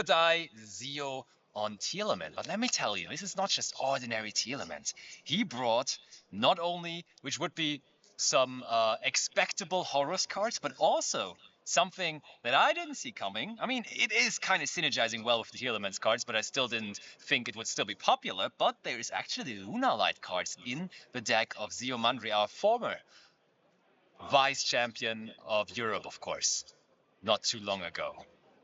die Zio on Tearlament. But let me tell you, this is not just ordinary Tearlament. He brought not only, which would be some expectable Horus cards, but also something that I didn't see coming. I mean, it is kind of synergizing well with the Tearlaments cards, but I still didn't think it would still be popular. But there is actually Luna Light cards in the deck of Zio Mundry, our former vice champion of Europe, of course, not too long ago.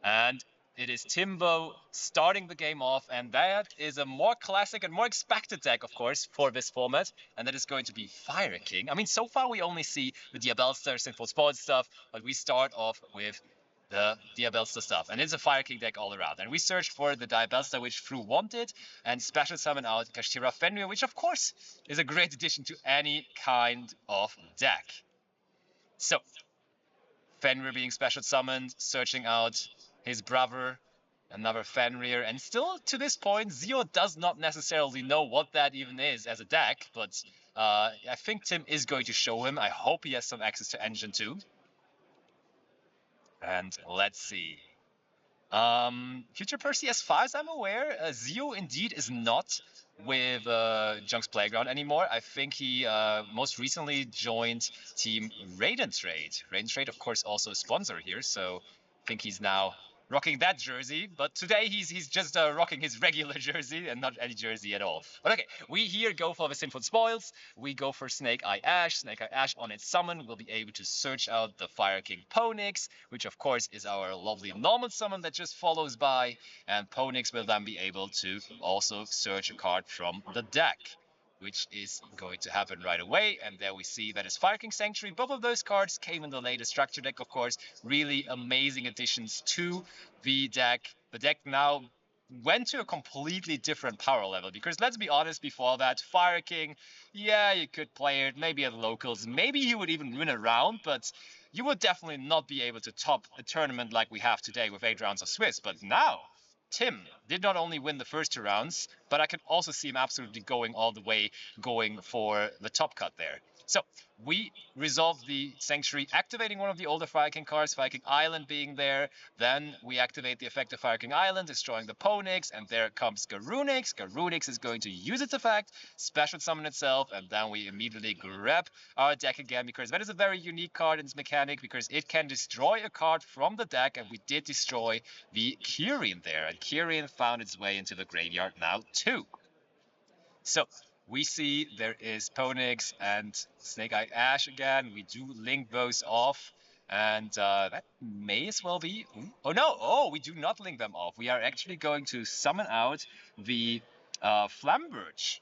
And it is Timbo starting the game off, and that is a more classic and more expected deck, of course, for this format, and that is going to be Fire King. I mean, so far we only see the Diabellstar, Sinful Sport stuff, but we start off with the Diabellstar stuff, and it's a Fire King deck all around. And we search for the Diabellstar, which Fru wanted, and special summon out Kashtira Fenrir, which of course is a great addition to any kind of deck. So, Fenrir being special summoned, searching out his brother, another Fenrir, and still to this point, Zio does not necessarily know what that even is as a deck, but I think Tim is going to show him. I hope he has some access to Engine 2. And let's see. Future Percy, as far as I'm aware, Zio indeed is not with Junk's Playground anymore. I think he most recently joined Team Raiden Trade. Raiden Trade, of course, also a sponsor here, so I think he's now rocking that jersey. But today he's just rocking his regular jersey and not any jersey at all. But okay, we here go for the Sinful Spoils. We go for Snake Eye Ash. Snake Eye Ash on its summon will be able to search out the Fire King Ponix, which of course is our lovely normal summon that just follows by. And Ponix will then be able to also search a card from the deck, which is going to happen right away. And there we see that is Fire King Sanctuary. Both of those cards came in the latest structure deck, of course. Really amazing additions to the deck. The deck now went to a completely different power level, because let's be honest, before that, Fire King, yeah, you could play it maybe at locals. Maybe you would even win a round, but you would definitely not be able to top a tournament like we have today with 8 rounds of Swiss. But now, Tim did not only win the first 2 rounds, but I can also see him absolutely going all the way, going for the top cut there. So we resolve the Sanctuary, activating one of the older Fire King cards, Fire King Island being there. Then we activate the effect of Fire King Island, destroying the Ponix, and there comes Garunix. Garunix is going to use its effect, special summon itself, and then we immediately grab our deck again, because that is a very unique card in its mechanic, because it can destroy a card from the deck, and we did destroy the Kyrian there, and Kyrian found its way into the graveyard now too. So we see there is Ponix and Snake Eye Ash again. We do link those off, and that may as well be... Oh no, oh, we do not link them off. We are actually going to summon out the Flamberge.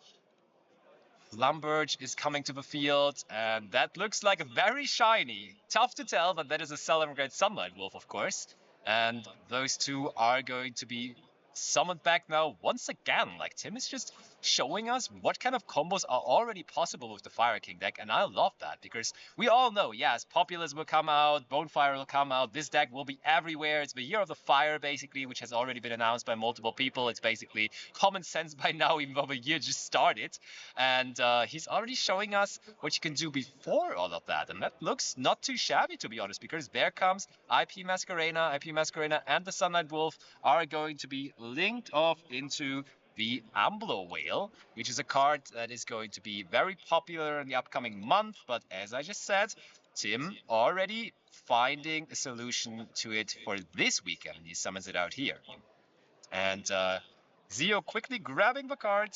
Flamberge is coming to the field, and that looks like a very shiny. Tough to tell, but that is a Celebrate Sunlight Wolf, of course. And those two are going to be summoned back now once again. Like, Tim is just showing us what kind of combos are already possible with the Fire King deck, and I love that, because we all know, yes, Populous will come out, Bonefire will come out, this deck will be everywhere. It's the Year of the Fire, basically, which has already been announced by multiple people. It's basically common sense by now, even though the year just started, and he's already showing us what you can do before all of that, and that looks not too shabby, to be honest, because there comes IP Masquerena and the Sunlight Wolf are going to be linked off into the Ambler Whale, which is a card that is going to be very popular in the upcoming month. But as I just said, Tim already finding a solution to it for this weekend. He summons it out here. And Zio quickly grabbing the card.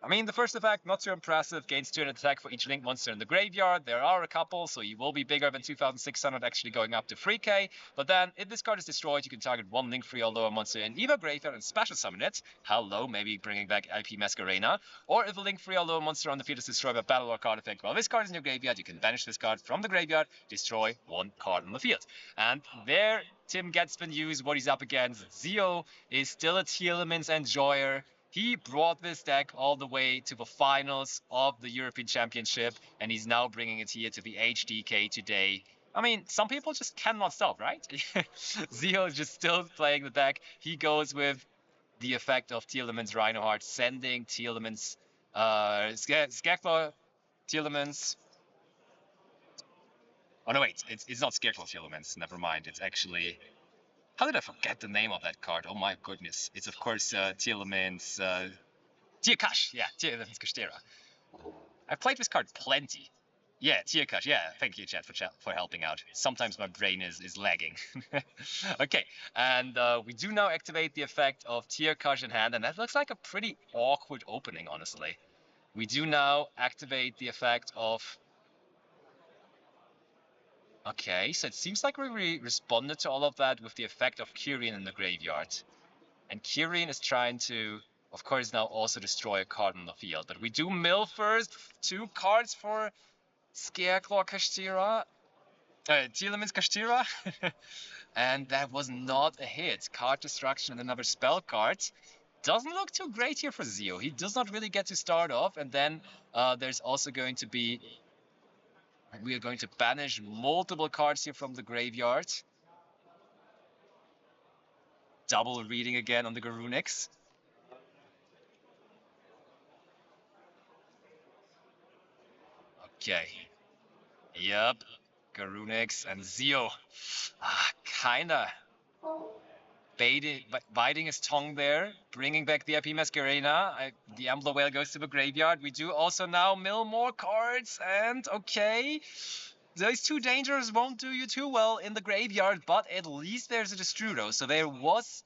I mean, the first effect, not too impressive. Gains 200 attack for each link monster in the graveyard. There are a couple, so you will be bigger than 2,600, actually going up to 3k. But then, if this card is destroyed, you can target one link free or lower monster in either graveyard and special summon it. Hello, maybe bringing back IP Masquerena. Or if a link free or lower monster on the field is destroyed by battle or card effect while this card is in your graveyard, you can banish this card from the graveyard, destroy one card on the field. And there, Tim gets the news what he's up against. Zio is still a Tearlaments enjoyer. He brought this deck all the way to the finals of the European Championship, and he's now bringing it here to the HDK today. I mean, some people just cannot stop, right? Zio is just still playing the deck. He goes with the effect of Tearlaments Rhinoheart, sending Tearlaments, Scareclaw Tearlaments. Oh no, wait, it's not Scareclaw Tearlaments, never mind. It's actually How did I forget the name of that card? Oh my goodness. It's of course TEARLAMENTS, Tierkash. Yeah, TEARLAMENTS Kashtira. I've played this card plenty. Yeah, Tierkash. Yeah, thank you, chat, for helping out. Sometimes my brain is lagging. Okay, and we do now activate the effect of Tierkash in hand, and that looks like a pretty awkward opening, honestly. We do now activate the effect of... Okay, so it seems like we responded to all of that with the effect of Kyrian in the graveyard. And Kyrian is trying to, of course, now also destroy a card on the field. But we do mill first 2 cards for Scareclaw Kashtira. TEARLAMENTS Kashtira. And that was not a hit. Card destruction and another spell card. Doesn't look too great here for Zio. He does not really get to start off. And then there's also going to be... We are going to banish multiple cards here from the graveyard. Double reading again on the Garunix. Okay. Yep. Garunix and Zio. Kinda biting his tongue there, bringing back the IP Masquerena. The Ambler Whale goes to the graveyard. We do also now mill more cards, and okay. Those 2 dangers won't do you too well in the graveyard, but at least there's a Destrudo. So there was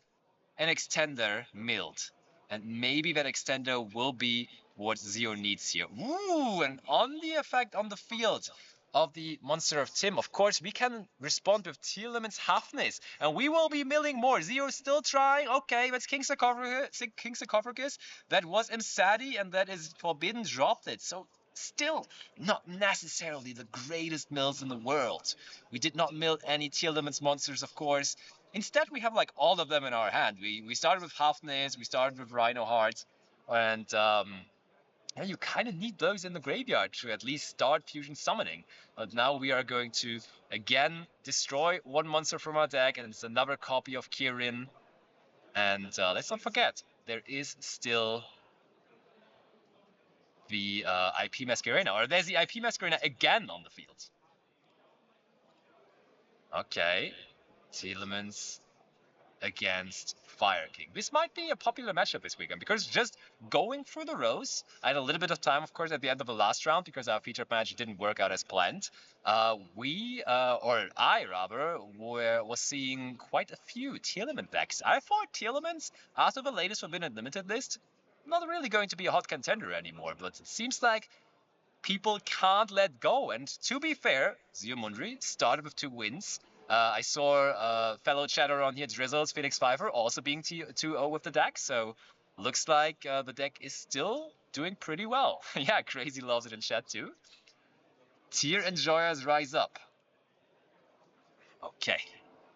an extender milled. And maybe that extender will be what Zio needs here. Ooh, and on the effect on the field of the Monster of Tim, of course, we can respond with TEARLAMENTS Hafnis. And we will be milling more. Zio's still trying. Okay, that's King Sarcophagus. That was Imsadi, and that is Forbidden Dropped It. So still not necessarily the greatest mills in the world. We did not mill any TEARLAMENTS monsters, of course. Instead, we have like all of them in our hand. We started with Hafnis, we started with Rhino Heart, and yeah, you kind of need those in the graveyard to at least start fusion summoning. But now we are going to again destroy 1 monster from our deck, and it's another copy of Kirin. And let's not forget, there is still the IP Masquerena, or there's the IP Masquerena again on the field. Okay, TEARLAMENTS against Fire King. This might be a popular matchup this weekend, because just going through the rows, I had a little bit of time, of course, at the end of the last round, because our featured match didn't work out as planned. I rather, was seeing quite a few TEARLAMENT decks. I thought TEARLAMENTs, after the latest Forbidden Limited list, not really going to be a hot contender anymore, but it seems like people can't let go. And to be fair, Zio Mundry started with 2 wins. I saw fellow chatter on here, Drizzles, Phoenix Pfeiffer, also being 2-0 with the deck. So looks like the deck is still doing pretty well. Yeah, Crazy loves it in chat too. Tier enjoyers rise up. Okay,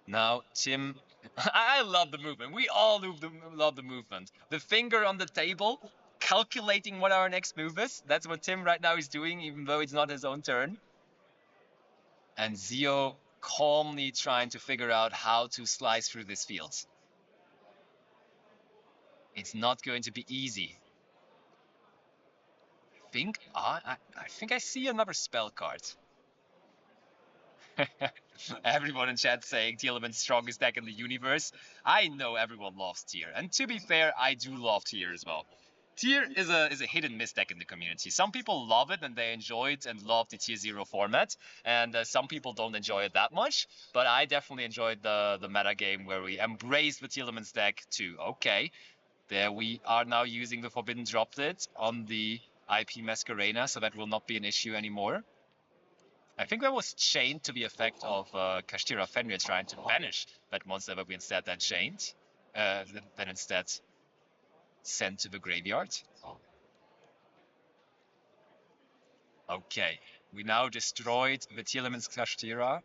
now Tim. I love the movement. We all love the movement. The finger on the table, calculating what our next move is. That's what Tim right now is doing, even though it's not his own turn. And Zio calmly trying to figure out how to slice through this field. It's not going to be easy. I think I see another spell card. Everyone in chat saying TEARLAMENT's strongest deck in the universe. I know everyone loves Tier, and to be fair, I do love Tier as well. Tier is a hit and miss deck in the community. Some people love it and they enjoy it and love the Tier 0 format, and some people don't enjoy it that much, but I definitely enjoyed the meta game where we embraced the TEARLAMENT's deck too. Okay, there we are now using the Forbidden Droplet on the IP Masquerena, so that will not be an issue anymore. I think that was chained to the effect of Kashtira Fenrir trying to banish that monster, but we instead then chained, then instead sent to the graveyard. Okay, we now destroyed the TEARLAMENTS Kashtira.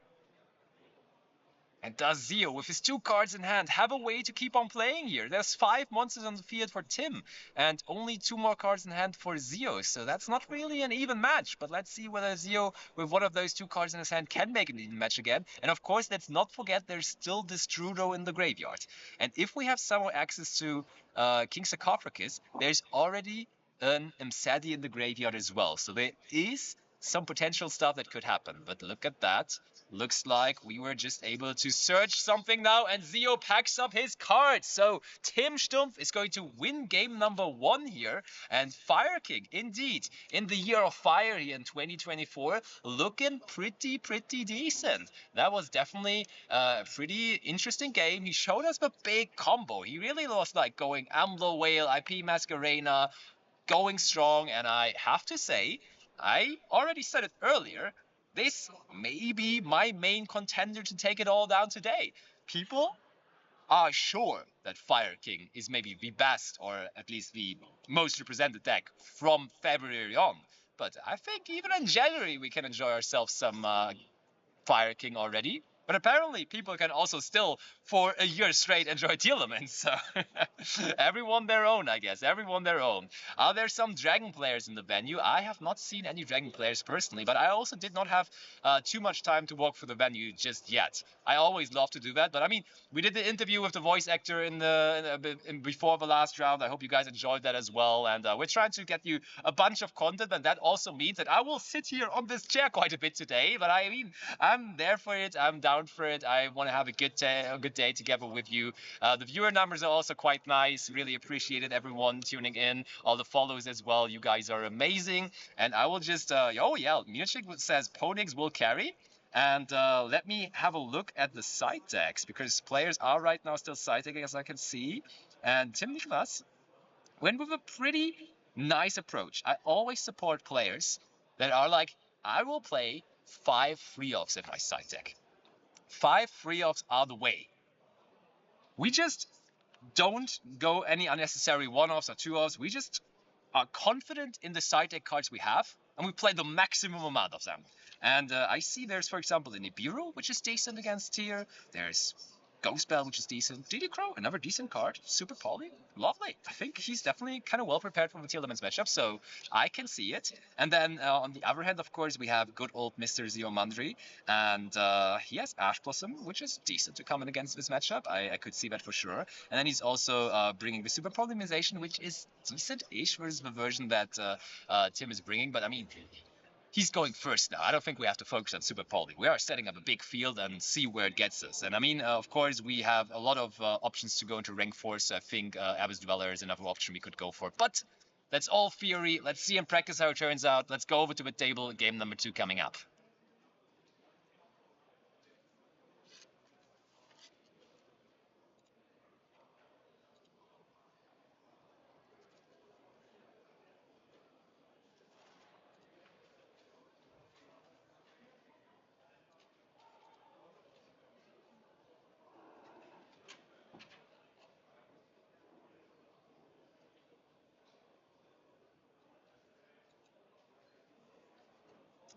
And does Zio, with his 2 cards in hand, have a way to keep on playing here? There's 5 monsters on the field for Tim, and only 2 more cards in hand for Zio, so that's not really an even match. But let's see whether Zio, with one of those 2 cards in his hand, can make an even match again. And of course, let's not forget there's still this Trudeau in the graveyard. And if we have some more access to King Sarcophagus, there's already an Imsadi in the graveyard as well. So there is some potential stuff that could happen. But look at that. looks like we were just able to search something now, and Zio packs up his cards. So Tim Stumpf is going to win game number 1 here, and Fire King, indeed, in the year of fire here in 2024, looking pretty decent. That was definitely a pretty interesting game. He showed us a big combo. He really was like going Amlo Whale, IP Masquerena, going strong, and I have to say, I already said it earlier, this may be my main contender to take it all down today. People are sure that Fire King is maybe the best, or at least the most represented deck from February on. But I think even in January we can enjoy ourselves some Fire King already. But apparently, people can also still, for a year straight, enjoy TEARLAMENTS. So, everyone their own, I guess. Everyone their own. Are there some Dragon players in the venue? I have not seen any Dragon players personally, but I also did not have too much time to walk through the venue just yet. I always love to do that, but I mean, we did the interview with the voice actor before the last round. I hope you guys enjoyed that as well. And we're trying to get you a bunch of content, and that also means that I will sit here on this chair quite a bit today. But I mean, I'm there for it. I'm down for it. I want to have a good day together with you. The viewer numbers are also quite nice. Really appreciated everyone tuning in. All the follows as well. You guys are amazing. And I will just, oh yeah, Munich says Ponix will carry. And let me have a look at the side decks, because players are right now still side decking, as I can see. And Tim Nicholas went with a pretty nice approach. I always support players that are like, I will play 5 free-offs in my side deck. 5 free-offs are the way. We just don't go any unnecessary 1-offs or 2-offs. We just are confident in the side deck cards we have, and we play the maximum amount of them. And I see there's, for example, the Nibiru, which is decent against tier. There's Ghost Bell, which is decent. Didi Crow, another decent card. Super Poly, lovely. I think he's definitely kind of well prepared for the TEARLAMENTS matchup, so I can see it. And then on the other hand, of course, we have good old Mr. Zio Mundry, and he has Ash Blossom, which is decent to come in against this matchup. I could see that for sure. And then he's also bringing the Super Polymerization, which is decent-ish versus the version that Tim is bringing. But I mean, he's going first now. I don't think we have to focus on Super Poly. We are setting up a big field and see where it gets us. And I mean, of course, we have a lot of options to go into rank 4, so I think Abyss Dweller is another option we could go for. But that's all theory. Let's see in practice how it turns out. Let's go over to the table. Game number 2 coming up.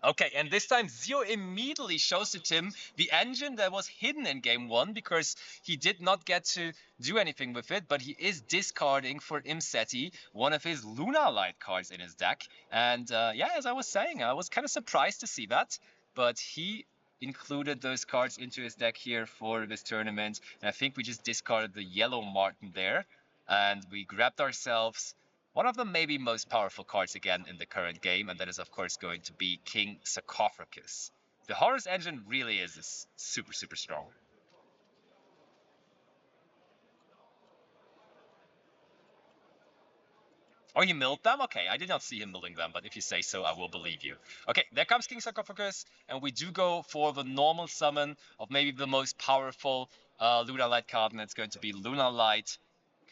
Okay, and this time Zio immediately shows to Tim the engine that was hidden in game 1, because he did not get to do anything with it, but he is discarding for Imseti one of his Luna Light cards in his deck. And yeah, as I was saying, I was kind of surprised to see that, but he included those cards into his deck here for this tournament. And I think we just discarded the yellow Martin there, and we grabbed ourselves one of the maybe most powerful cards again in the current game, and that is of course going to be King Sarcophagus. The Horus engine really is super strong. Oh, you milled them? Okay, I did not see him milling them, but if you say so, I will believe you. Okay, there comes King Sarcophagus, and we do go for the normal summon of maybe the most powerful Luna Light card, and it's going to be Luna Light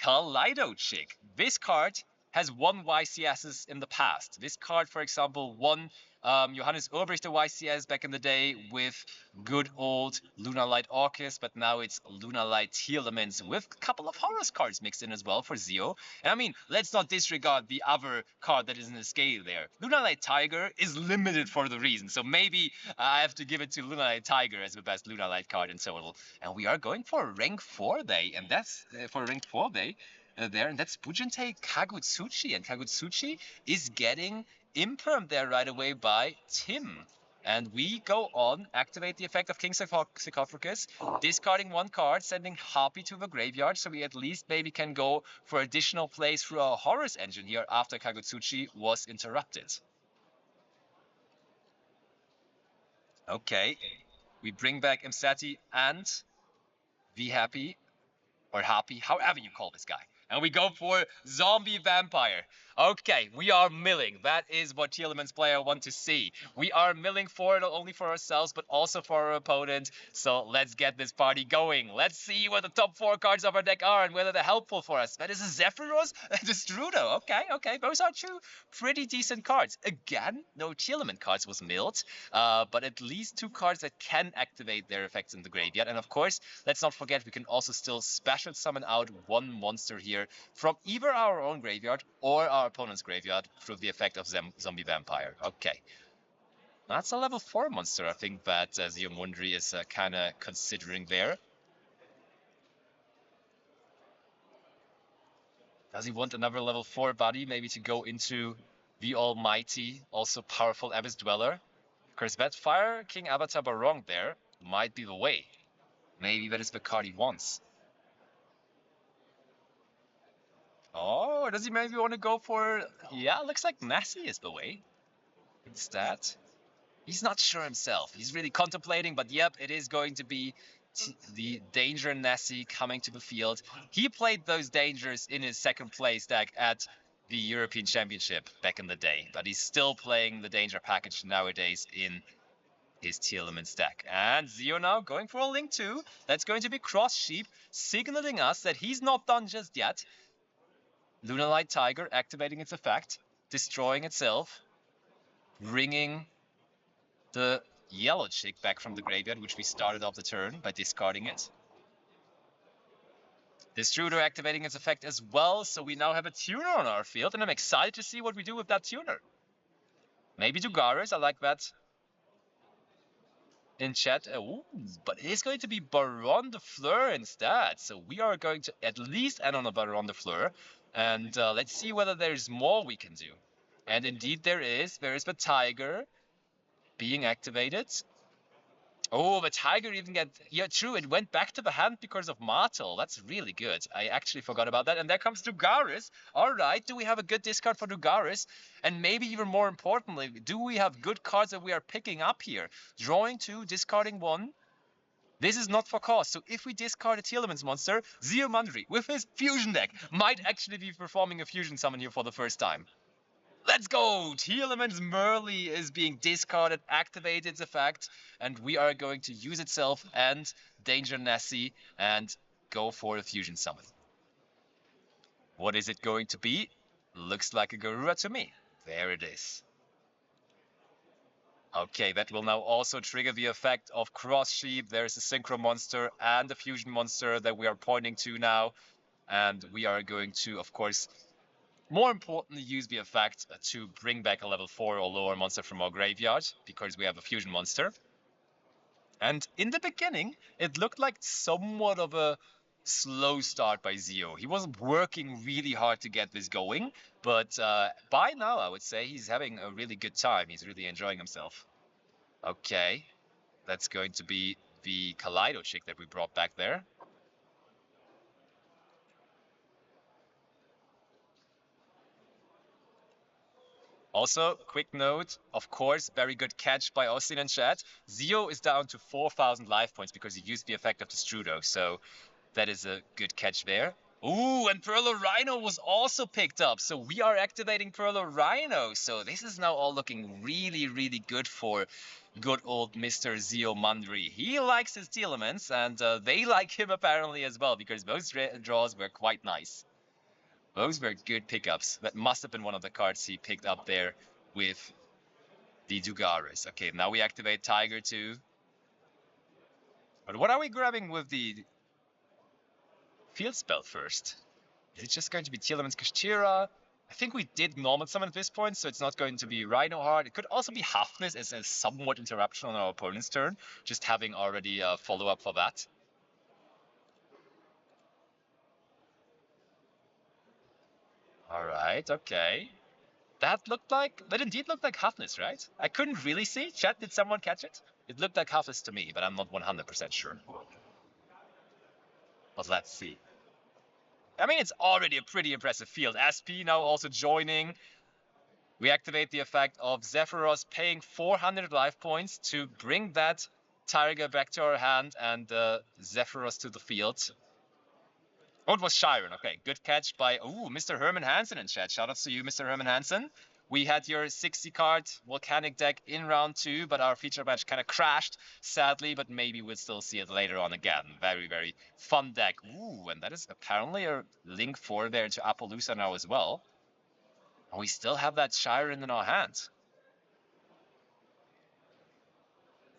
Kaleido Chick. This card has won YCSs in the past. This card, for example, won Johannes Ulbricht the YCS back in the day with good old Luna Light Orcus, but now it's Luna Light TEARLAMENTS with a couple of Horus cards mixed in as well for Zio. And I mean, let's not disregard the other card that is in the scale there. Luna Light Tiger is limited for the reason, so maybe I have to give it to Luna Light Tiger as the best Luna Light card in total. And we are going for rank 4 day, and that's for rank 4 day. There, and that's Bujinte Kagutsuchi, and Kagutsuchi is getting impermed there right away by Tim. And we go on, activate the effect of King Sarcophagus, discarding 1 card, sending Harpy to the graveyard, so we at least maybe can go for additional plays through our Horus engine here after Kagutsuchi was interrupted. Okay. We bring back Imseti and Be Happy, or Happy, however you call this guy. And we go for Zombie Vampire. Okay, we are milling. That is what TEARLAMENTS player want to see. We are milling for not only for ourselves, but also for our opponent. So let's get this party going. Let's see what the top 4 cards of our deck are and whether they're helpful for us. That is a Zephyros and a Strudo. Okay. Those are 2 pretty decent cards. Again, no TEARLAMENT cards was milled, but at least 2 cards that can activate their effects in the graveyard. And of course, let's not forget, we can also still special summon out 1 monster here from either our own graveyard or our opponent's graveyard through the effect of Zombie Vampire. Okay. That's a level 4 monster, I think, that Mundry is kind of considering there. Does he want another level 4 body, maybe to go into the almighty, also powerful Abyss Dweller? Because that Fire King Avatar Barong there might be the way. Maybe that is the card he wants. Oh, does he maybe want to go for... Yeah, looks like Nessie is the way. Instead. He's not sure himself. He's really contemplating, but yep, it is going to be the Danger Nessie coming to the field. He played those Dangers in his 2nd place deck at the European Championship back in the day, but he's still playing the Danger package nowadays in his TEARLAMENTS deck. And Zio now going for a Link 2. That's going to be Cross Sheep, signaling us that he's not done just yet. Lunalight Tiger activating its effect, destroying itself, bringing the yellow chick back from the graveyard, which we started off the turn by discarding it. Destruder activating its effect as well, so we now have a tuner on our field, and I'm excited to see what we do with that tuner. Maybe Dugaris, I like that in chat. Ooh, but it is going to be Baron de Fleur instead, so we are going to at least add on a Baron de Fleur. And let's see whether there's more we can do. And indeed there is. There is the Tiger being activated. Oh, the Tiger even get... Yeah, true, it went back to the hand because of Martel. That's really good. I actually forgot about that. And there comes Dugaris. All right, do we have a good discard for Dugaris? And maybe even more importantly, do we have good cards that we are picking up here? Drawing 2, discarding 1. This is not for cost, so if we discard a TEARLAMENTS monster, Zio Mundry, with his fusion deck, might actually be performing a fusion summon here for the first time. Let's go! TEARLAMENTS Merly is being discarded, activate its effect, and we are going to use itself and Danger Nessie and go for a fusion summon. What is it going to be? Looks like a Garura to me. There it is. Okay, that will now also trigger the effect of Cross Sheep. There's a Synchro monster and a Fusion monster that we are pointing to now. And we are going to, of course, more importantly, use the effect to bring back a level 4 or lower monster from our graveyard, because we have a Fusion monster. And in the beginning, it looked like somewhat of a slow start by Zio. He wasn't working really hard to get this going, but by now I would say he's having a really good time. He's really enjoying himself. Okay, that's going to be the Kaleido chick that we brought back there. Also, quick note, of course, very good catch by Austin and chat. Zio is down to 4,000 life points because he used the effect of the Strudo, so that is a good catch there. Ooh, and Perlo Rhino was also picked up, so we are activating Perlo Rhino. So this is now all looking really, really good for good old Mr. Zio Mundry. He likes his TEARLAMENTS, and they like him apparently as well, because those draws were quite nice. Those were good pickups. That must have been one of the cards he picked up there with the Dugaris. Okay, now we activate Tiger too. But what are we grabbing with the field spell first? Is it just going to be TEARLAMENTS Kashtira? I think we did normal summon at this point, so it's not going to be Rhino Heart. It could also be Hafnis as a somewhat interruption on our opponent's turn, just having already a follow-up for that. Alright, okay. That indeed looked like Hafnis, right? I couldn't really see. Chat, did someone catch it? It looked like Hafnis to me, but I'm not 100% sure. But let's see. I mean, it's already a pretty impressive field. SP now also joining. We activate the effect of Zephyros paying 400 life points to bring that Tiger back to our hand, and Zephyros to the field. Oh, it was Shiren. Okay, good catch by Mr. Herman Hansen in chat. Shout out to you, Mr. Herman Hansen. We had your 60 card volcanic deck in round 2, but our feature match kind of crashed, sadly, but maybe we'll still see it later on again. Very, very fun deck. Ooh, and that is apparently a link 4 there to Appaloosa now as well. And we still have that Shiren in our hand.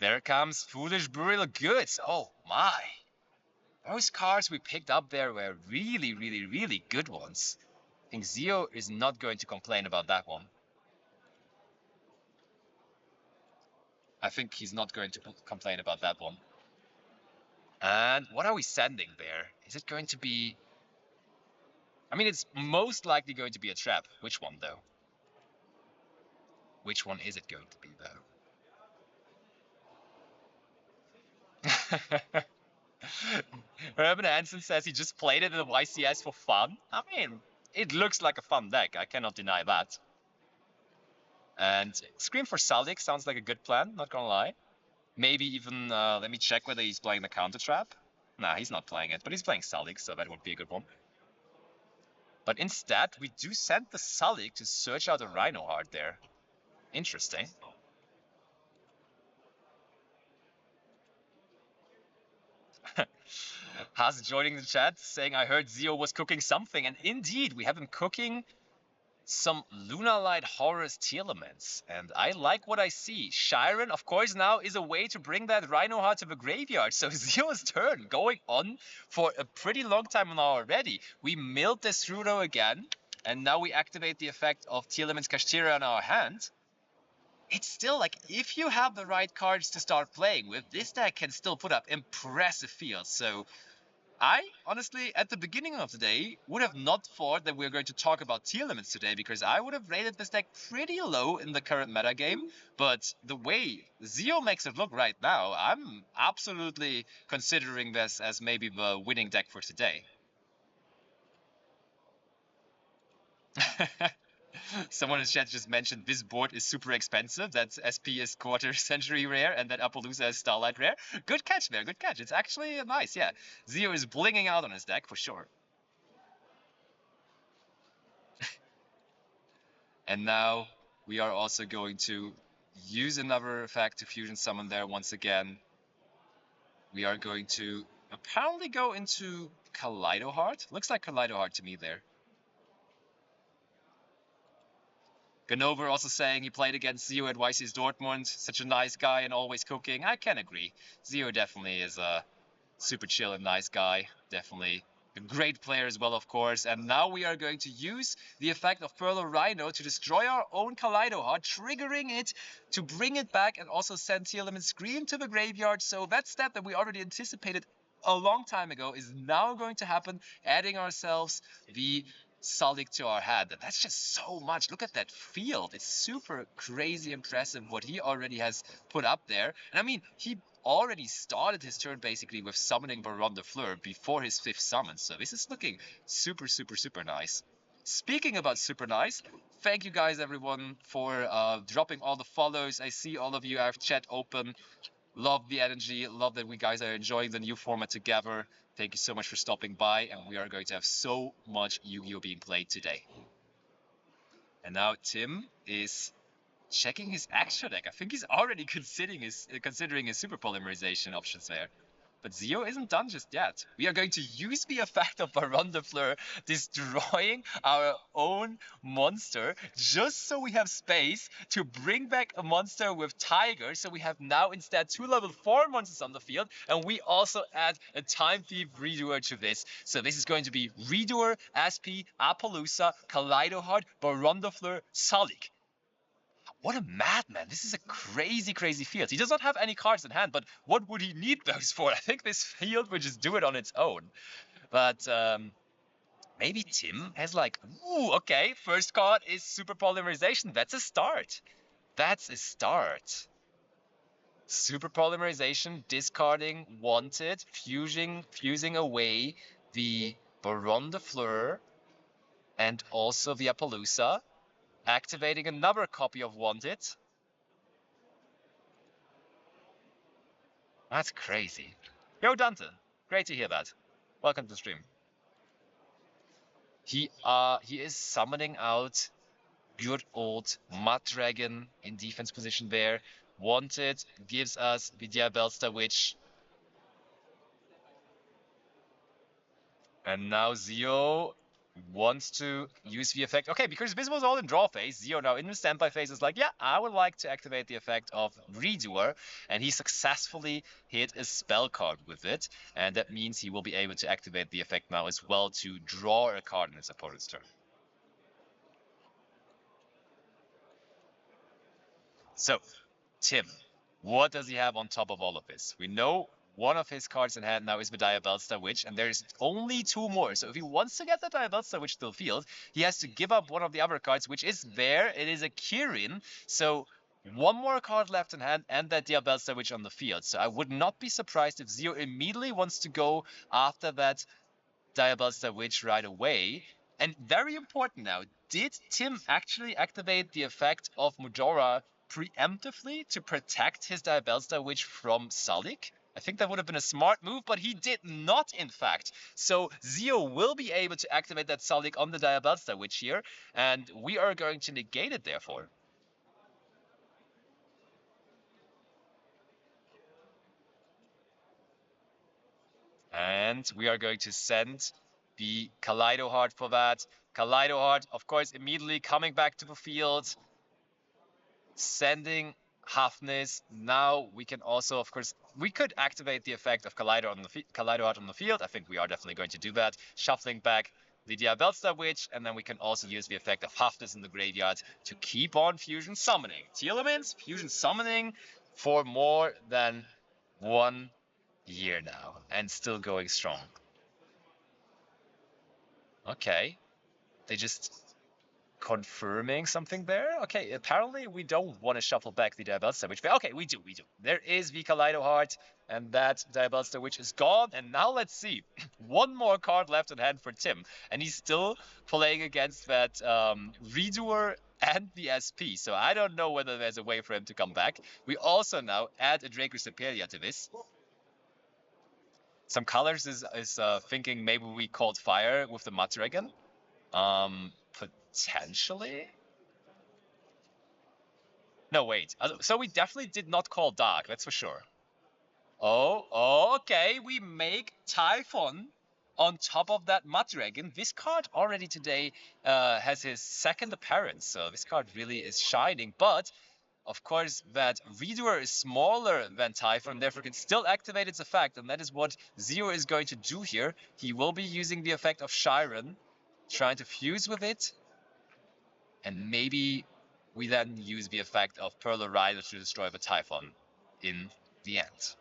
There comes Foolish Burial Goods. Oh my. Those cards we picked up there were really, really, really good ones. I think Zio is not going to complain about that one. I think he's not going to complain about that one. And what are we sending there? Is it going to be... I mean, it's most likely going to be a trap. Which one, though? Which one is it going to be, though? Urban Hansen says he just played it in the YCS for fun. I mean, it looks like a fun deck. I cannot deny that. And Scream for Salik sounds like a good plan, not gonna lie. Maybe even, let me check whether he's playing the counter trap. Nah, he's not playing it, but he's playing Salik, so that would be a good one. But instead, we do send the Salik to search out a Rhino Heart there. Interesting. Haas joining the chat, saying I heard Zio was cooking something, and indeed, we have him cooking some Lunar Light Horus TEARLAMENTS, and I like what I see. Shiren, of course, now is a way to bring that Rhino Heart to the graveyard, so Zio's turn going on for a pretty long time now already. We milled this Rudo again, and now we activate the effect of TEARLAMENTS Kashtira in our hand. It's still like, if you have the right cards to start playing with, this deck can still put up impressive fields, so I, honestly, at the beginning of the day, would have not thought that we were going to talk about TEARLAMENTS today, because I would have rated this deck pretty low in the current metagame, but the way Zio makes it look right now, I'm absolutely considering this as maybe the winning deck for today. Someone in chat just mentioned this board is super expensive. That SP is quarter century rare, and that Appaloosa is Starlight rare. Good catch there, good catch. It's actually nice, yeah. Zio is blinging out on his deck for sure. And now we are also going to use another effect to fusion summon there once again. We are going to apparently go into Kaleido Heart. Looks like Kaleido Heart to me there. Ganover also saying he played against Zio at YC's Dortmund. Such a nice guy and always cooking. I can agree. Zio definitely is a super chill and nice guy. Definitely a great player as well, of course. And now we are going to use the effect of Pearl Rhino to destroy our own Kaleido Heart, triggering it to bring it back and also send TEARLAMENTS Scream to the graveyard. So that step that we already anticipated a long time ago is now going to happen, adding ourselves the Salik to our hand. And that's just so much. Look at that field. It's super crazy impressive what he already has put up there. And I mean, he already started his turn basically with summoning Baron de Fleur before his 5th summon. So this is looking super, super, super nice. Speaking about super nice, thank you guys everyone for dropping all the follows. I see all of you have chat open. Love the energy, love that we guys are enjoying the new format together. Thank you so much for stopping by, and we are going to have so much Yu-Gi-Oh! Being played today. And now Tim is checking his extra deck. I think he's already considering his super polymerization options there. But Zio isn't done just yet. We are going to use the effect of Baron de Fleur, destroying our own monster, just so we have space to bring back a monster with Tiger. So we have now instead 2 level 4 monsters on the field, and we also add a Time Thief Redoer to this. So this is going to be Redoer, SP, Appaloosa, Kaleido Heart, Baron de Fleur, Salik. What a madman. This is a crazy, crazy field. He does not have any cards in hand, but what would he need those for? I think this field would just do it on its own. But maybe Tim has like, ooh, okay, first card is Super Polymerization. That's a start. That's a start. Super Polymerization, discarding Wanted, fusing away the Baron de Fleur and also the Appaloosa. Activating another copy of Wanted. That's crazy. Yo, Dante, great to hear that. Welcome to the stream. He is summoning out good old Mud Dragon in defense position there. Wanted gives us the Diabellstar Witch. And now Zio wants to use the effect. Okay, because this was all in draw phase, Zio now in the standby phase is like, yeah, I would like to activate the effect of Redoer, and he successfully hit a spell card with it, and that means he will be able to activate the effect now as well to draw a card in his opponent's turn. So, Tim, what does he have on top of all of this? We know one of his cards in hand now is the Diabellstar Witch, and there's only two more. So if he wants to get the Diabellstar Witch to the field, he has to give up one of the other cards, which is there. It is a Kirin. So one more card left in hand and that Diabellstar Witch on the field. So I would not be surprised if Zio immediately wants to go after that Diabellstar Witch right away. And very important now, did Tim actually activate the effect of Mujora preemptively to protect his Diabellstar Witch from Salik? I think that would have been a smart move, but he did not, in fact. So Zio will be able to activate that Salik on the Diabellstar Witch here, and we are going to negate it, therefore. And we are going to send the Kaleido Heart for that. Kaleido Heart, of course, immediately coming back to the field, sending Hafnis. Now we can also, of course, we could activate the effect of Kaleido Heart on the field. I think we are definitely going to do that. Shuffling back the Diabellstar Witch, and then we can also use the effect of Hafnis in the graveyard to keep on fusion summoning. TEARLAMENTS, fusion summoning for more than 1 year now, and still going strong. Okay, they just confirming something there. Okay, apparently we don't want to shuffle back the Diabellstar Witch. Okay, we do. There is the Kaleido Heart, and that Diabellstar Witch is gone. And now let's see. One more card left in hand for Tim, and he's still playing against that Redoer and the SP. So I don't know whether there's a way for him to come back. We also now add a Draco Superior to this. Some colors is thinking maybe we called fire with the Mud Dragon. Potentially. No, wait. So we definitely did not call dark, that's for sure. Oh, okay. We make Typhon on top of that Mud Dragon. This card already today has his second appearance, so this card really is shining. But of course, that Redoer is smaller than Typhon, therefore can still activate its effect, and that is what Zio is going to do here. He will be using the effect of Shiren, trying to fuse with it, and maybe we then use the effect of Perla Rider to destroy the Typhon in the end.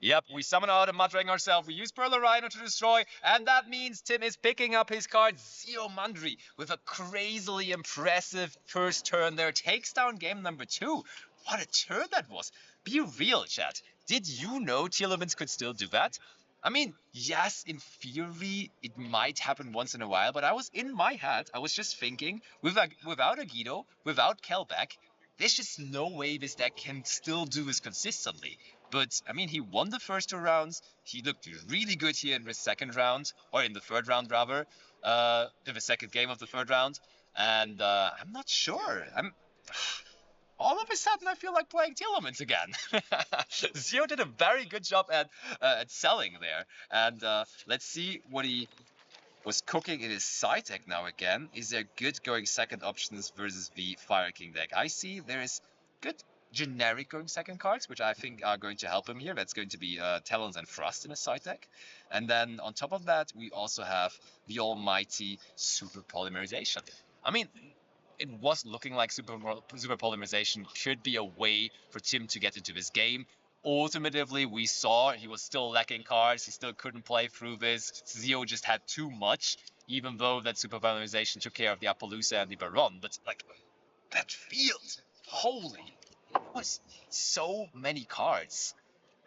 Yep, we summon out a Mud Dragon ourselves, we use Perla Rhino to destroy, and that means Tim is picking up his card Zio Mundry with a crazily impressive first turn there. Takes down game number 2. What a turn that was. Be real, chat. Did you know TEARLAMENTS could still do that? I mean, yes, in theory, it might happen once in a while, but I was in my head, I was just thinking, without Agido, without Kelbeck, there's just no way this deck can still do this consistently. But, I mean, he won the first 2 rounds, he looked really good here in the second round, or in the third round rather, in the second game of the third round, and I'm not sure. All of a sudden I feel like playing TEARLAMENTS again. Zio did a very good job at selling there. And let's see what he was cooking in his side deck now again. Is there good going second options versus the Fire King deck? I see there is good generic going second cards, which I think are going to help him here. That's going to be Talons and Frost in his side deck. And then on top of that, we also have the almighty Super Polymerization. I mean, it was looking like super polymerization could be a way for Tim to get into this game. Ultimately, we saw he was still lacking cards. He still couldn't play through this. Zio just had too much, even though that super polymerization took care of the Appaloosa and the Baron. But like that field, holy, it was so many cards.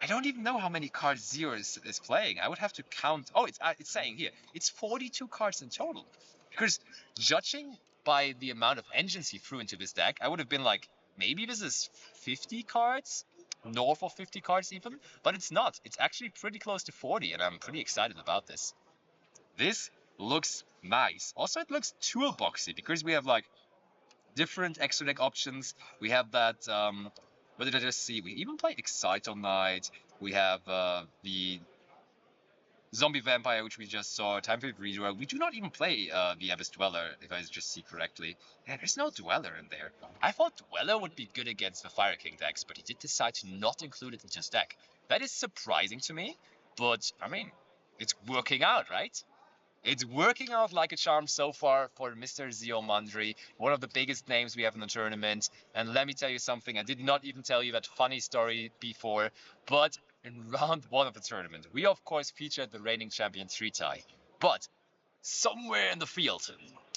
I don't even know how many cards Zio is playing. I would have to count. Oh, it's saying here. It's 42 cards in total. Because judging by the amount of engines he threw into this deck, I would have been like, maybe this is 50 cards? north of 50 cards even, but it's not. It's actually pretty close to 40, and I'm pretty excited about this. This looks nice. Also, it looks toolboxy because we have like different extra deck options. We have that, what did I just see? We even play Excite Knight. We have the Zombie Vampire, which we just saw, Time for Redraw. We do not even play the Abyss Dweller, if I just see correctly. Yeah, there's no Dweller in there. I thought Dweller would be good against the Fire King decks, but he did decide to not include it into his deck. That is surprising to me, but I mean, it's working out, right? It's working out like a charm so far for Mr. Zio Mundry, one of the biggest names we have in the tournament. And let me tell you something, I did not even tell you that funny story before, but in round one of the tournament, we of course featured the reigning champion 3-tie. But somewhere in the field,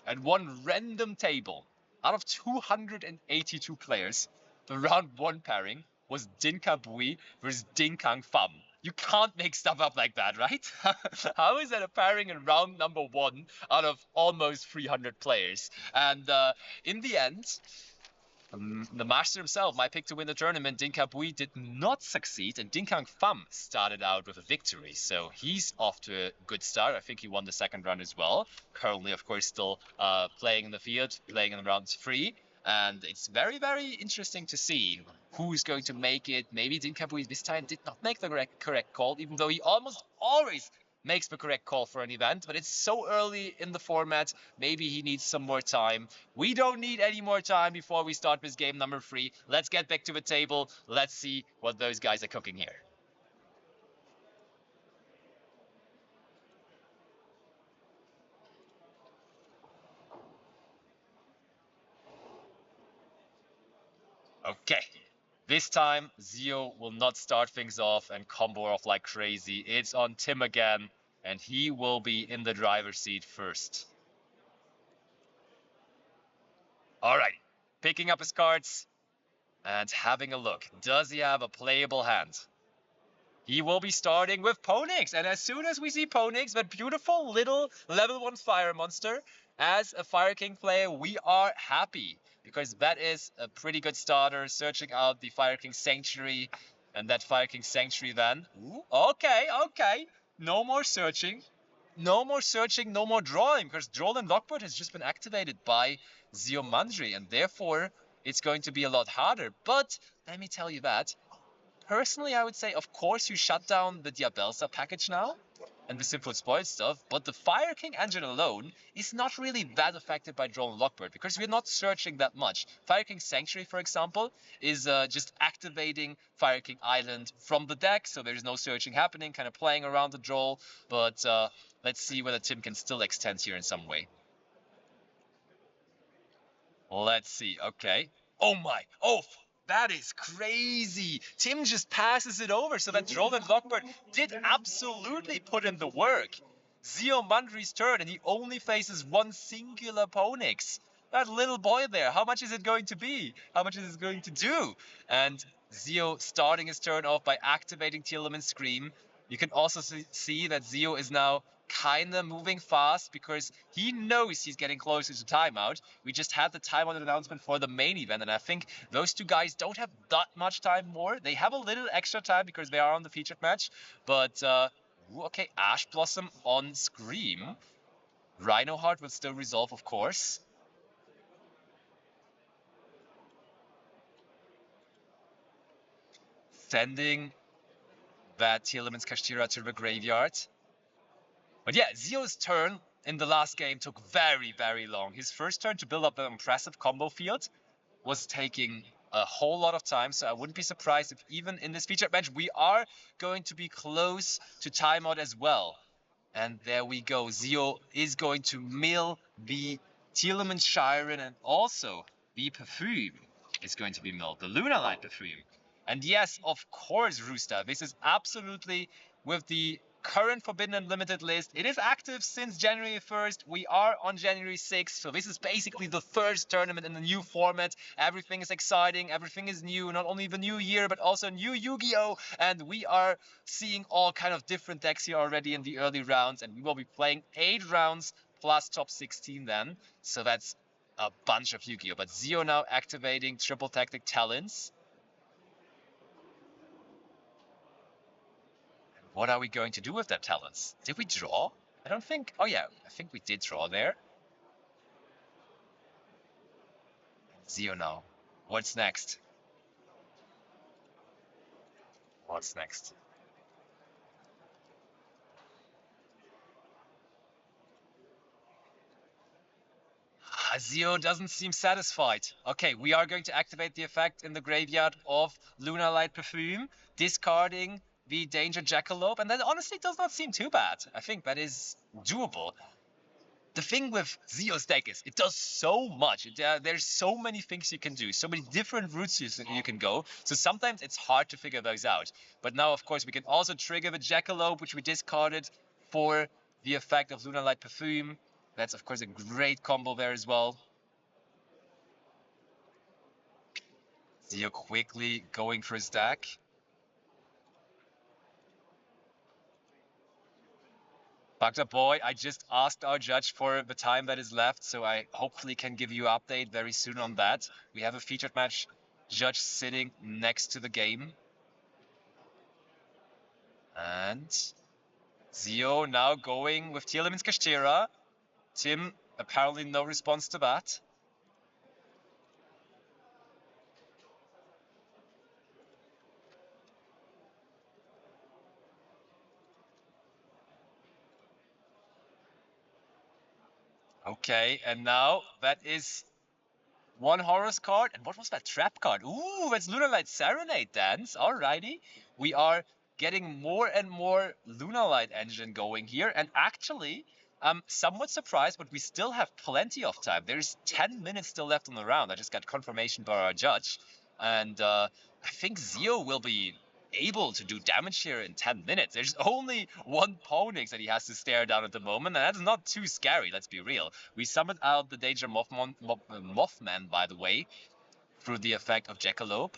at one random table, out of 282 players, the round one pairing was Dinka Bui versus Dinkang Pham. You can't make stuff up like that, right? How is that a pairing in round number one out of almost 300 players? And in the end, the master himself, my pick to win the tournament, Dinka Bui, did not succeed, and Dinkang Pham started out with a victory. So he's off to a good start. I think he won the second round as well. Currently, of course, still playing in the field, playing in round three. And it's very, very interesting to see who's going to make it. Maybe Dinka Bui this time did not make the correct call, even though he almost always makes the correct call for an event, but it's so early in the format. Maybe he needs some more time. We don't need any more time before we start this game number 3. Let's get back to the table. Let's see what those guys are cooking here. Okay. This time, Zio will not start things off and combo off like crazy. It's on Tim again, and he will be in the driver's seat first. Alright, picking up his cards and having a look. Does he have a playable hand? He will be starting with Ponix, and as soon as we see Ponix, that beautiful little level 1 fire monster, as a Fire King player, we are happy, because that is a pretty good starter, searching out the Fire King Sanctuary, and that Fire King Sanctuary then. Ooh, okay, no more searching. No more searching, no more drawing, because Droll and Lockbird has just been activated by Zio Mundry, and therefore it's going to be a lot harder. But let me tell you that personally, I would say, of course, you shut down the Diabelsa package now and the Simple Spoiled stuff, but the Fire King engine alone is not really that affected by Drone and Lockbird because we're not searching that much. Fire King Sanctuary, for example, is just activating Fire King Island from the deck, so there's no searching happening, kind of playing around the Droll, but let's see whether Tim can still extend here in some way. Let's see, okay. Oh my, oh, that is crazy. Tim just passes it over so that Droll and Lockbird did absolutely put in the work. Zio Mundry's turn and he only faces one singular Ponix. That little boy there, how much is it going to be? How much is it going to do? And Zio starting his turn off by activating Tearlament's Scream. You can also see that Zio is now kind of moving fast because he knows he's getting closer to timeout. We just had the timeout announcement for the main event, and I think those two guys don't have that much time more. They have a little extra time because they are on the featured match, but okay, Ash Blossom on Scream. Rhino Heart will still resolve, of course. Sending that Tearlament's Kashtira to the graveyard. But yeah, Zio's turn in the last game took very, very long. His first turn to build up an impressive combo field was taking a whole lot of time, so I wouldn't be surprised if even in this featured match we are going to be close to timeout as well. And there we go. Zio is going to mill the Tearlament Shiren, and also the Perfume is going to be milled, the Lunar Light Perfume. And yes, of course, Rooster, this is absolutely with the current Forbidden Unlimited list. It is active since January 1st. We are on January 6th, so this is basically the first tournament in the new format. Everything is exciting, everything is new, not only the new year, but also new Yu-Gi-Oh! And we are seeing all kind of different decks here already in the early rounds, and we will be playing 8 rounds plus top 16 then. So that's a bunch of Yu-Gi-Oh! But Zio now activating Triple Tactic Talents. What are we going to do with that talents? Did we draw? I don't think. Oh yeah, I think we did draw there. Zio now. What's next? What's next? Zio doesn't seem satisfied. Okay, we are going to activate the effect in the graveyard of Lunar Light Perfume, discarding the Danger Jackalope, and that honestly does not seem too bad. I think that is doable. The thing with Zio's deck is it does so much. There's so many things you can do, so many different routes you can go. So sometimes it's hard to figure those out. But now, of course, we can also trigger the Jackalope, which we discarded for the effect of Lunar Light Perfume. That's, of course, a great combo there as well. Zio quickly going for his deck. Bugged Up Boy, I just asked our judge for the time that is left, so I hopefully can give you an update very soon on that. We have a featured match judge sitting next to the game. And Zio now going with TEARLAMENTS Kashtira. Tim, apparently no response to that. Okay, and now that is one Horus card. And what was that trap card? Ooh, that's Lunar Light Serenade Dance. Alrighty. We are getting more and more Lunar Light engine going here. And actually, I'm somewhat surprised, but we still have plenty of time. There's 10 minutes still left on the round. I just got confirmation by our judge. And I think Zio will be able to do damage here in 10 minutes. There's only one Ponix that he has to stare down at the moment, and that's not too scary, let's be real. We summoned out the Danger Mothman, by the way, through the effect of Jackalope.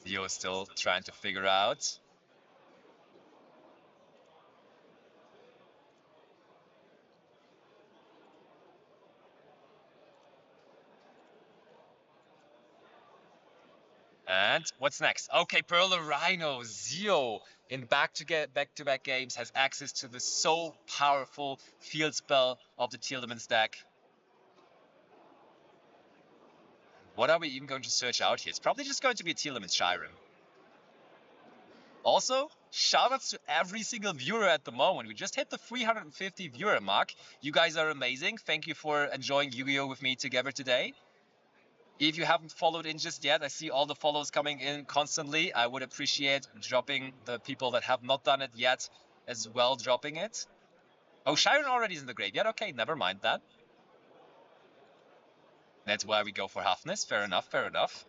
Theo is still trying to figure out. And what's next? Okay, Pearl the Rhino, Zio in back-to-back games has access to the so powerful field spell of the TEARLAMENTS deck. What are we even going to search out here? It's probably just going to be a TEARLAMENTS Shyrim. Also, shoutouts to every single viewer at the moment. We just hit the 350 viewer mark. You guys are amazing. Thank you for enjoying Yu-Gi-Oh! With me together today. If you haven't followed in just yet, I see all the follows coming in constantly. I would appreciate dropping the people that have not done it yet as well, dropping it. Oh, Sharon already is in the graveyard. Okay, never mind that. That's why we go for Halfness. Fair enough, fair enough.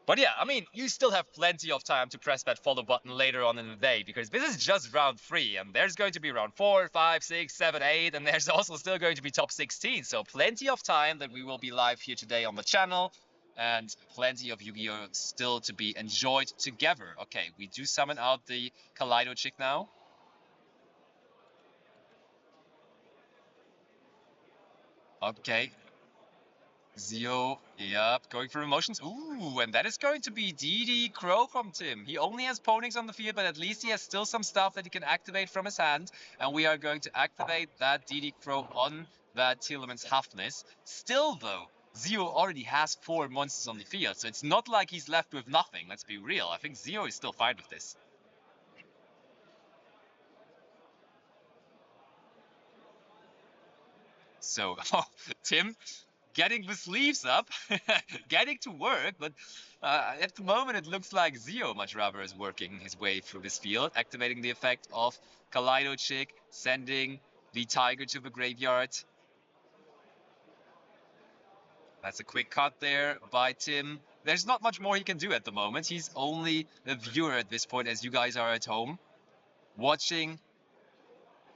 But yeah, I mean, you still have plenty of time to press that follow button later on in the day, because this is just round 3, and there's going to be round 4, 5, 6, 7, 8, and there's also still going to be top 16, so plenty of time that we will be live here today on the channel, and plenty of Yu-Gi-Oh! Still to be enjoyed together. Okay, we do summon out the Kaleido chick now. Okay. Zio, yep, going for emotions. Ooh, and that is going to be DD Crow from Tim. He only has Ponix on the field, but at least he has still some stuff that he can activate from his hand. And we are going to activate that DD Crow on that TEARLAMENTS Halfness. Still, though, Zio already has 4 monsters on the field, so it's not like he's left with nothing, let's be real. I think Zio is still fine with this. So, Tim, getting the sleeves up, getting to work, but at the moment it looks like Zio much rather is working his way through this field, activating the effect of Kaleido Chick, sending the Tiger to the graveyard. That's a quick cut there by Tim. There's not much more he can do at the moment. He's only a viewer at this point, as you guys are at home, watching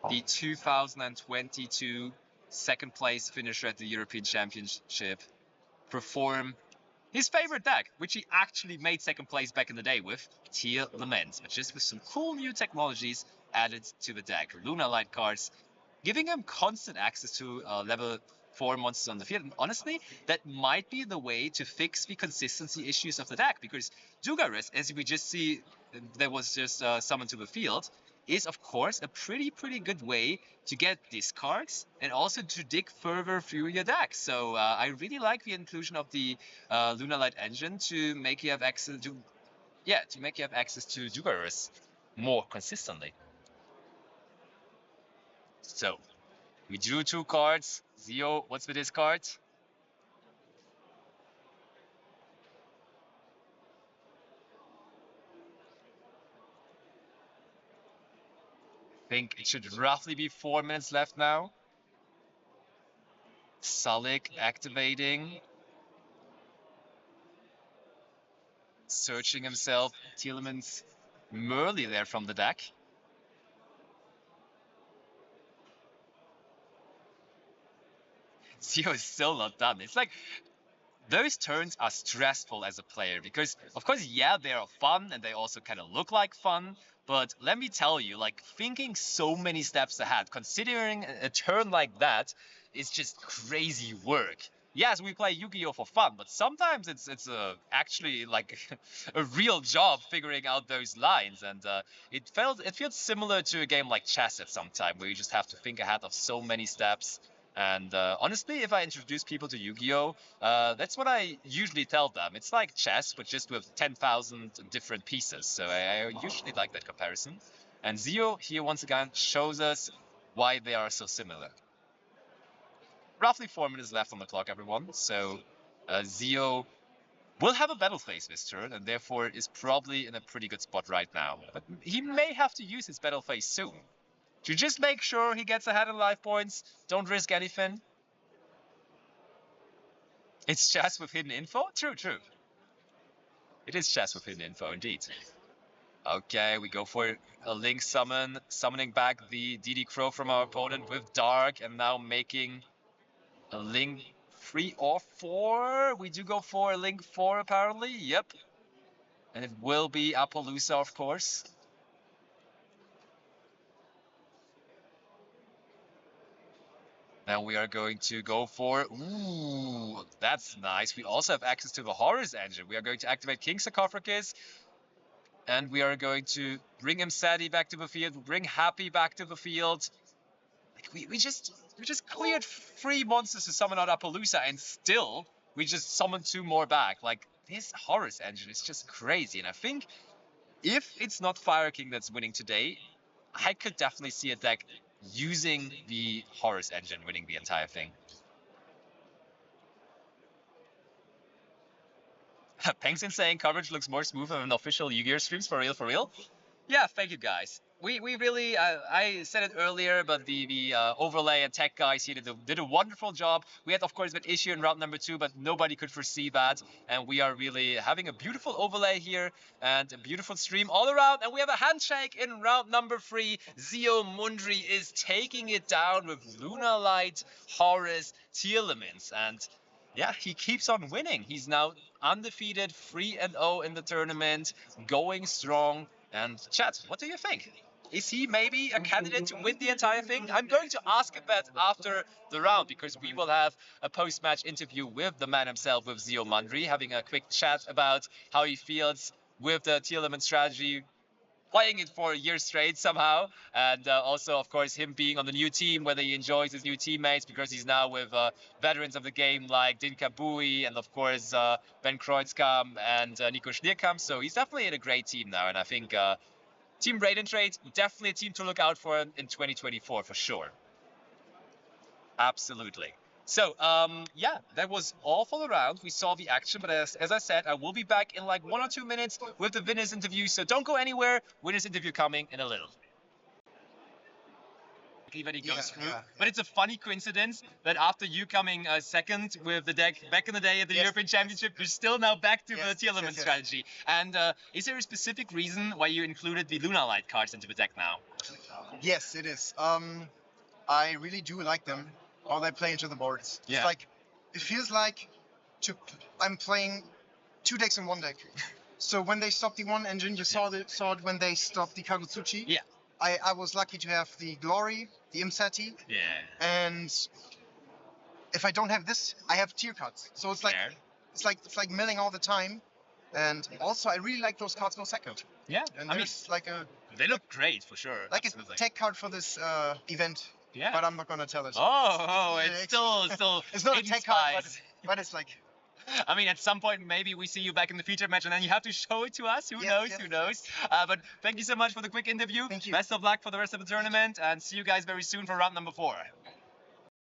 the 2022 second place finisher at the European Championship perform his favorite deck, which he actually made second place back in the day with, TEARLAMENTS, but just with some cool new technologies added to the deck. Lunar Light cards, giving him constant access to level 4 monsters on the field. And honestly, that might be the way to fix the consistency issues of the deck, because Dugaris, as we just see, that was just summoned to the field, is of course a pretty good way to get discards and also to dig further through your deck. So I really like the inclusion of the Lunar Light engine to make you have access to, to make you have access to Dugaris more consistently. So we drew 2 cards. Zio, what's with this card? I think it should roughly be 4 minutes left now. Sulik activating. Searching himself. Tearlaments Merly there from the deck. Zio is still not done. It's like those turns are stressful as a player because, of course, yeah, they are fun and they also kind of look like fun. But let me tell you, like, thinking so many steps ahead, considering a turn like that, is just crazy work. Yes, we play Yu-Gi-Oh for fun, but sometimes it's actually like a real job figuring out those lines, and it feels similar to a game like chess at some time, where you just have to think ahead of so many steps. And honestly, if I introduce people to Yu-Gi-Oh, that's what I usually tell them. It's like chess, but just with 10,000 different pieces. So I usually like that comparison. And Zio here once again shows us why they are so similar. Roughly 4 minutes left on the clock, everyone. So Zio will have a battle phase this turn, and therefore is probably in a pretty good spot right now. But he may have to use his battle phase soon. To just make sure he gets ahead in life points, don't risk anything. It's chess with hidden info? True, true. It is chess with hidden info, indeed. Okay, we go for a Link summon, summoning back the DD Crow from our opponent with Dark, and now making a Link 3 or 4. We do go for a Link 4, apparently. Yep. And it will be Appaloosa, of course. Now we are going to go for... Ooh, that's nice. We also have access to the Horus engine. We are going to activate King Sarcophagus. And we are going to bring him Sadie back to the field, bring Happy back to the field. Like we just cleared 3 monsters to summon out Appaloosa, and still we just summoned 2 more back. Like, this Horus engine is just crazy. And I think if it's not Fire King that's winning today, I could definitely see a deck using the Horus engine winning the entire thing. Peng's saying coverage looks more smooth than official Yu-Gi-Oh streams, for real, for real. Yeah, thank you guys. We really, I said it earlier, but the overlay and tech guys here did a wonderful job. We had, of course, that issue in round number 2, but nobody could foresee that. And we are really having a beautiful overlay here and a beautiful stream all around. And we have a handshake in round number 3. Zio Mundry is taking it down with Lunar Light, Horus, Tearlaments. And yeah, he keeps on winning. He's now undefeated, 3-0 in the tournament, going strong. And chat, what do you think? Is he maybe a candidate to win the entire thing? I'm going to ask him that after the round, because we will have a post-match interview with the man himself, with Zio Mundry, having a quick chat about how he feels with the Tearlament strategy, playing it for a year straight somehow, and also, of course, him being on the new team, whether he enjoys his new teammates, because he's now with veterans of the game like Din Kabui and, of course, Ben Kreutzkamp and Nico Schnierkamp. So he's definitely in a great team now, and I think Team Raiden Trade, definitely a team to look out for in 2024 for sure. Absolutely. So, yeah, that was all for the round. We saw the action, but as I said, I will be back in like 1 or 2 minutes with the winners interview, so don't go anywhere. Winners interview coming in a little. That he goes through. But it's a funny coincidence that after you coming second with the deck back in the day at the European Championship, you're still now back to the Tearlament strategy. And is there a specific reason why you included the Lunar Light cards into the deck now? Yes, it is. I really do like them, how they play into the boards. Yeah. It's like, it feels like I'm playing 2 decks in 1 deck. So when they stopped the one engine, you saw it when they stopped the Kagutsuchi. Yeah. I was lucky to have the Glory, the Imsati. Yeah. And if I don't have this, I have tier cards. So it's like Fair. it's like milling all the time. And also, I really like those cards go second. Yeah, And I mean, there's like a they look great for sure. like Absolutely. a tech card for this event. Yeah. But I'm not gonna tell it. Oh, it's still It's not a hidden tech card, spice. but it's like I mean, at some point, maybe we see you back in the feature match, and then you have to show it to us. Who Yes, knows? yes, Who knows? But thank you so much for the quick interview. Thank you. Best of luck for the rest of the tournament, and see you guys very soon for round number 4.